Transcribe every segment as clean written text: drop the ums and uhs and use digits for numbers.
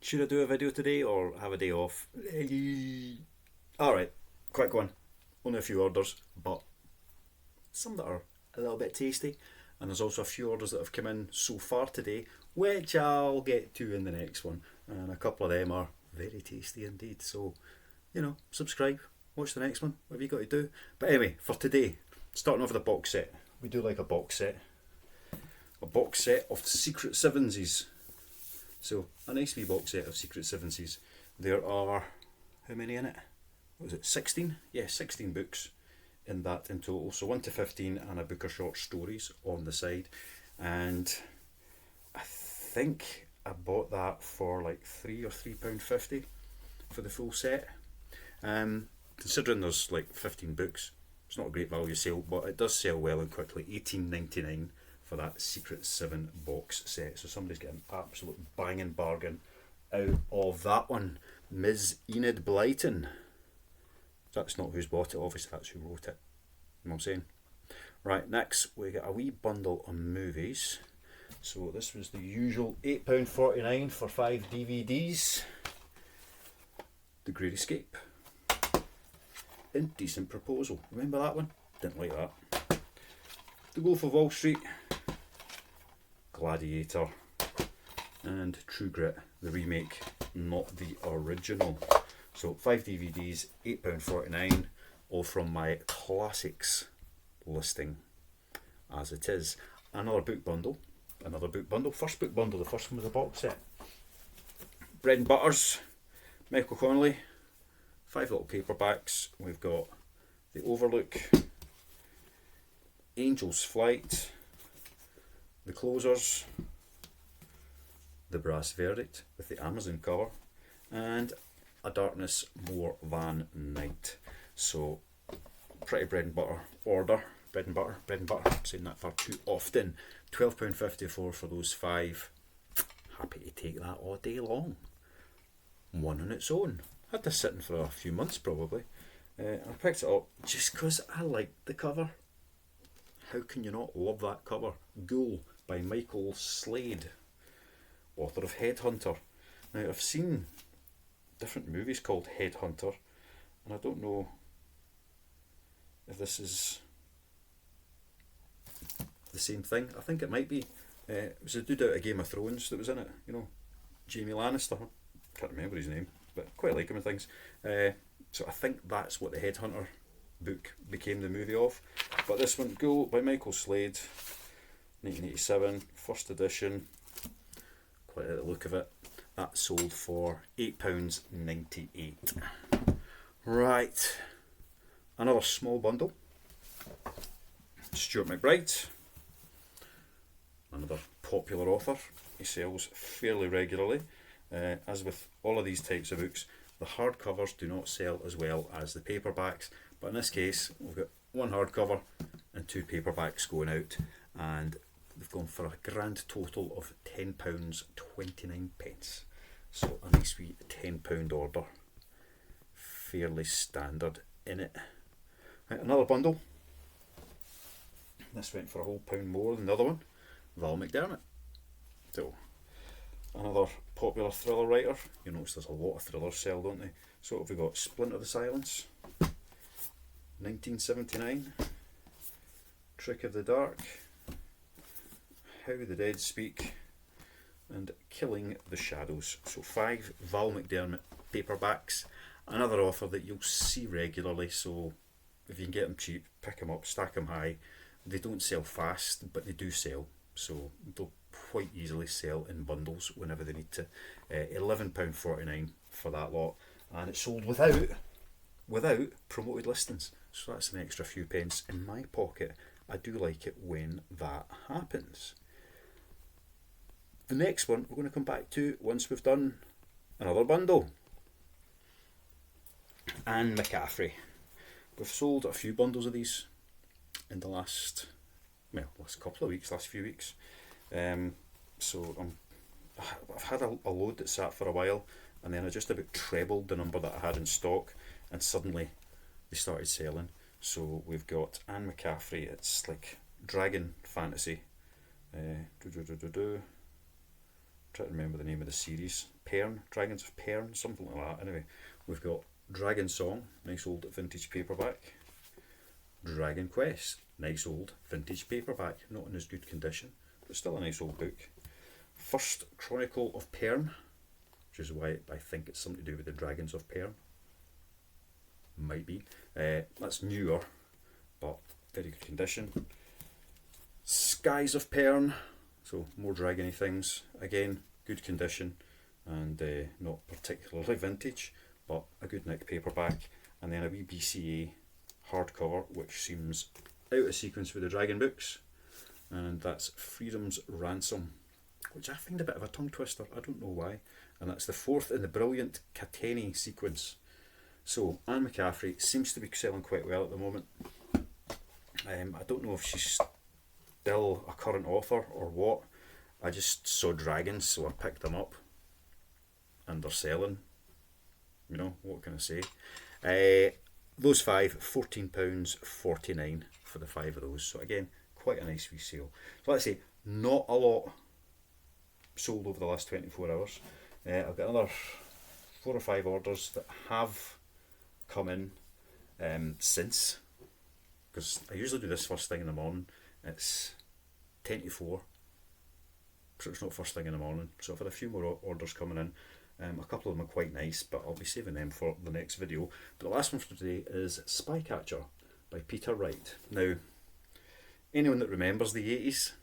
Should I do a video today or have a day off? Alright, quick one. Only a few orders, but some that are a little bit tasty. And there's also a few orders that have come in so far today, which I'll get to in the next one. And a couple of them are very tasty indeed. So, subscribe, watch the next one, whatever you got to do. But anyway, for today, starting off with a box set. We do like a box set. A box set of Secret Sevensies. So, a nice wee box set of Secret Sevensies. There are, how many in it? What was it, 16? Yeah, 16 books in that in total. So 1 to 15 and a book of short stories on the side. And I think I bought that for like £3 or £3.50 for the full set. Considering there's like 15 books, it's not a great value sale, but it does sell well and quickly. £18.99 for that Secret 7 box set. So somebody's getting an absolute banging bargain out of that one. Ms. Enid Blyton. That's not who's bought it, obviously that's who wrote it. You know what I'm saying? Right, next we get a wee bundle of movies. So this was the usual £8.49 for 5 DVDs. The Great Escape. Indecent Proposal. Remember that one? Didn't like that. The Wolf of Wall Street. Gladiator. And True Grit, the remake, not the original. So 5 DVDs, £8.49, all from my classics listing as it is. Another book bundle, first book bundle, the first one was a box set. Bread and Butters, Michael Connolly, 5 little paperbacks. We've got The Overlook, Angel's Flight, The Closers, The Brass Verdict with the Amazon cover, and A Darkness More Than Night. So, pretty bread and butter order. Bread and butter. I'm saying that far too often. £12.54 for those 5. Happy to take that all day long. One on its own. Had this sitting for a few months probably. I picked it up just because I liked the cover. How can you not love that cover? Ghoul by Michael Slade, author of Headhunter. Now I've seen different movies called Headhunter, and I don't know if this is the same thing. I think it might be. It was a dude out of Game of Thrones that was in it, Jamie Lannister. Can't remember his name, but quite like him and things. So I think that's what the Headhunter book became the movie of. But this one, Go by Michael Slade, 1987, first edition. Quite like the look of it. That sold for £8.98. Right, another small bundle. Stuart McBride, another popular author. He sells fairly regularly. As with all of these types of books, the hardcovers do not sell as well as the paperbacks. But in this case, we've got 1 hardcover and 2 paperbacks going out, and they've gone for a grand total of £10.29. So a nice wee £10 order. Fairly standard in it. Right, another bundle. This went for a whole pound more than the other one. Val McDermott. So, another popular thriller writer. You notice there's a lot of thrillers sell, don't they? So what have we got? Splinter the Silence, 1979. Trick of the Dark, How the Dead Speak, and Killing the Shadows. So 5 Val McDermott paperbacks. Another author that you'll see regularly, so if you can get them cheap, pick them up, stack them high. They don't sell fast, but they do sell, so they'll quite easily sell in bundles whenever they need to. £11.49 for that lot, and it's sold without promoted listings, so that's an extra few pence in my pocket. I do like it when that happens. The next one we're going to come back to once we've done another bundle. Anne McCaffrey. We've sold a few bundles of these in the last couple of weeks, last few weeks. So I've had a load that sat for a while, and then I just about trebled the number that I had in stock, and suddenly they started selling. So we've got Anne McCaffrey. It's like dragon fantasy. trying to remember the name of the series. Pern, Dragons of Pern, something like that. Anyway, we've got Dragon Song, nice old vintage paperback. Dragon Quest, nice old vintage paperback, not in as good condition, but still a nice old book. First Chronicle of Pern, which is why I think it's something to do with the Dragons of Pern. Might be. That's newer, but very good condition. Skies of Pern, so more dragony things. Again, good condition and not particularly vintage, but a good nick paperback. And then a wee BCA hardcover, which seems out of sequence with the Dragon books, and that's Freedom's Ransom, which I find a bit of a tongue twister. I don't know why. And that's the fourth in the brilliant Cateni sequence. So Anne McCaffrey seems to be selling quite well at the moment. I don't know if she's still a current author or what. I just saw dragons, so I picked them up, and they're selling. You know, what can I say? Those five, £14.49 for the five of those. So again, quite a nice wee sale. So let's say not a lot sold over the last 24 hours. I've got another 4 or 5 orders that have come in since, because I usually do this first thing in the morning. It's 10 to 4, so it's not first thing in the morning. So I've had a few more orders coming in. A couple of them are quite nice, but I'll be saving them for the next video. But the last one for today is Spycatcher by Peter Wright. Now, anyone that remembers the 80s,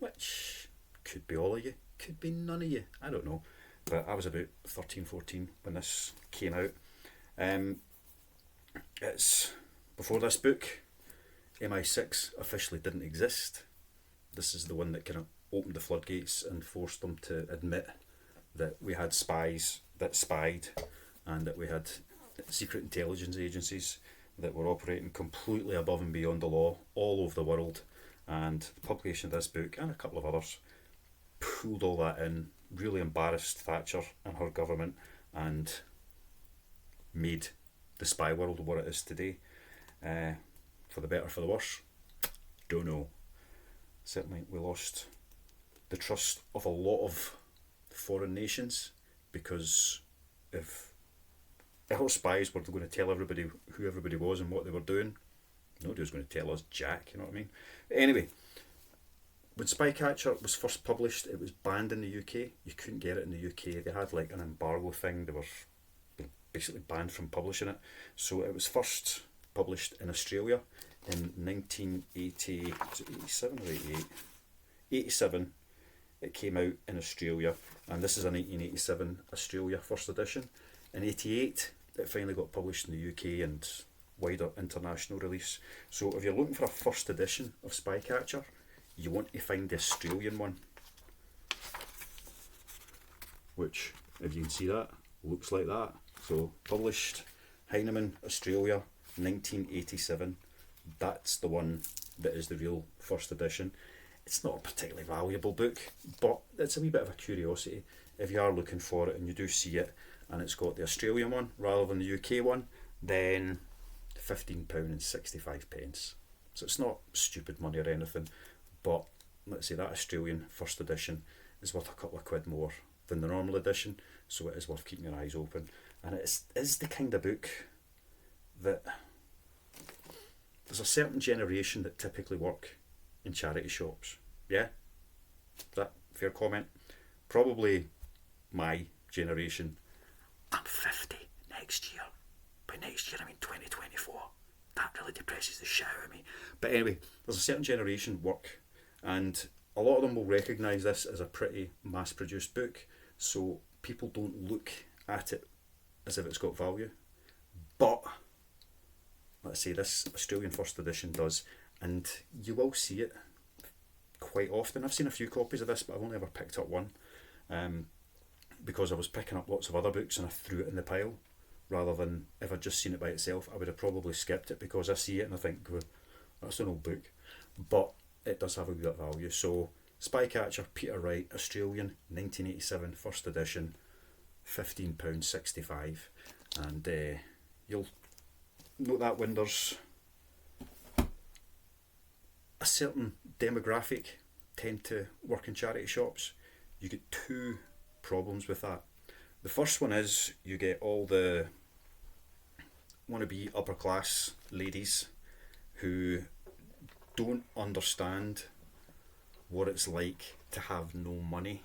which could be all of you, could be none of you, I don't know, but I was about 13, 14 when this came out. It's before this book, MI6 officially didn't exist. This is the one that kind of opened the floodgates and forced them to admit that we had spies that spied, and that we had secret intelligence agencies that were operating completely above and beyond the law all over the world. And the publication of this book and a couple of others pulled all that in, really embarrassed Thatcher and her government, and made the spy world what it is today. For the better, for the worse, don't know. Certainly we lost the trust of a lot of foreign nations, because if our spies were going to tell everybody who everybody was and what they were doing, nobody was going to tell us jack, you know what I mean? But anyway, when Spycatcher was first published, it was banned in the UK. You couldn't get it in the UK. They had like an embargo thing. They were basically banned from publishing it. So it was first published in Australia in 1980, was it 87 or 88? 87. It came out in Australia, and this is a 1987 Australia first edition. In 88, it finally got published in the UK and wider international release. So if you're looking for a first edition of Spycatcher, you want to find the Australian one, which, if you can see that, looks like that. So published Heinemann, Australia, 1987. That's the one that is the real first edition. It's not a particularly valuable book, but it's a wee bit of a curiosity. If you are looking for it and you do see it, and it's got the Australian one rather than the UK one, then £15.65. So it's not stupid money or anything, but let's say that Australian first edition is worth a couple of quid more than the normal edition, so it is worth keeping your eyes open. And it is the kind of book that there's a certain generation that typically work in charity shops. Yeah? Is that a fair comment? Probably my generation. I'm 50 next year. By next year I mean 2024. That really depresses the shit out of me. But anyway, there's a certain generation work, and a lot of them will recognise this as a pretty mass produced book, so people don't look at it as if it's got value. But let's say this Australian first edition does, and you will see it quite often. I've seen a few copies of this, but I've only ever picked up one, because I was picking up lots of other books and I threw it in the pile, rather than if I'd just seen it by itself I would have probably skipped it, because I see it and I think, well, that's an old book. But it does have a wee bit of value. So Spycatcher, Peter Wright, Australian, 1987 first edition, £15.65, and you'll note that when there's a certain demographic tend to work in charity shops, you get two problems with that. The first one is you get all the wannabe upper class ladies who don't understand what it's like to have no money,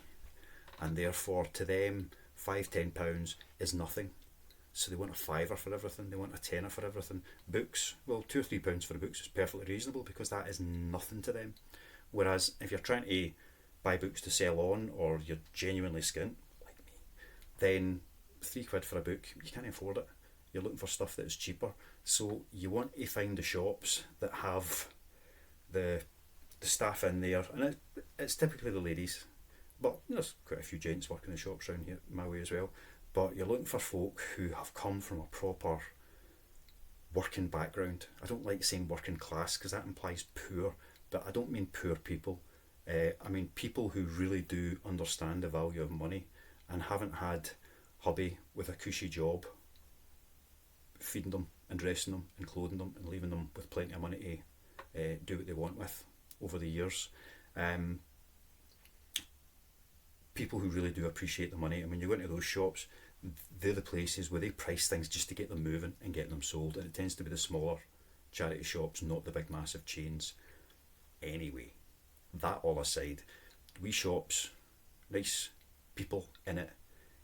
and therefore to them £5-10 is nothing. So they want a fiver for everything, they want a tenner for everything. Books, well, £2 or £3 for the books is perfectly reasonable because that is nothing to them. Whereas if you're trying to buy books to sell on, or you're genuinely skint like me, then £3 for a book, you can't afford it. You're looking for stuff that is cheaper. So you want to find the shops that have the staff in there, and it's typically the ladies, but there's quite a few gents working in the shops around here my way as well. But you're looking for folk who have come from a proper working background. I don't like saying working class because that implies poor, but I don't mean poor people. I mean people who really do understand the value of money and haven't had hubby with a cushy job feeding them and dressing them and clothing them and leaving them with plenty of money to do what they want with over the years. People who really do appreciate the money. I mean, you go into those shops, they're the places where they price things just to get them moving and get them sold, and it tends to be the smaller charity shops, not the big massive chains. Anyway, that all aside, wee shops, nice people in it,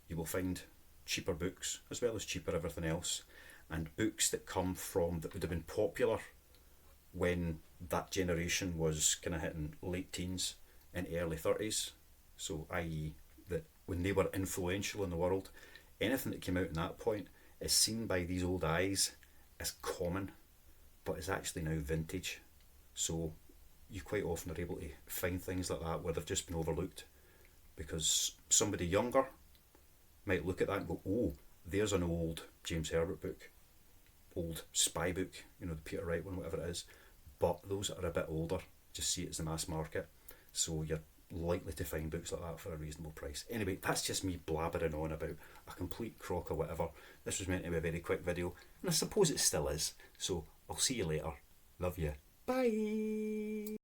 you will find cheaper books as well as cheaper everything else, and books that come from, that would have been popular when that generation was kind of hitting late teens and early 30s. So i.e. that when they were influential in the world, anything that came out in that point is seen by these old eyes as common, but is actually now vintage. So you quite often are able to find things like that where they've just been overlooked, because somebody younger might look at that and go, oh, there's an old James Herbert book, old spy book, you know, the Peter Wright one, whatever it is. But those that are a bit older just see it as the mass market, so you're likely to find books like that for a reasonable price. Anyway, that's just me blabbering on about a complete crock or whatever. This was meant to be a very quick video, and I suppose it still is. So I'll see you later. Love you. Bye.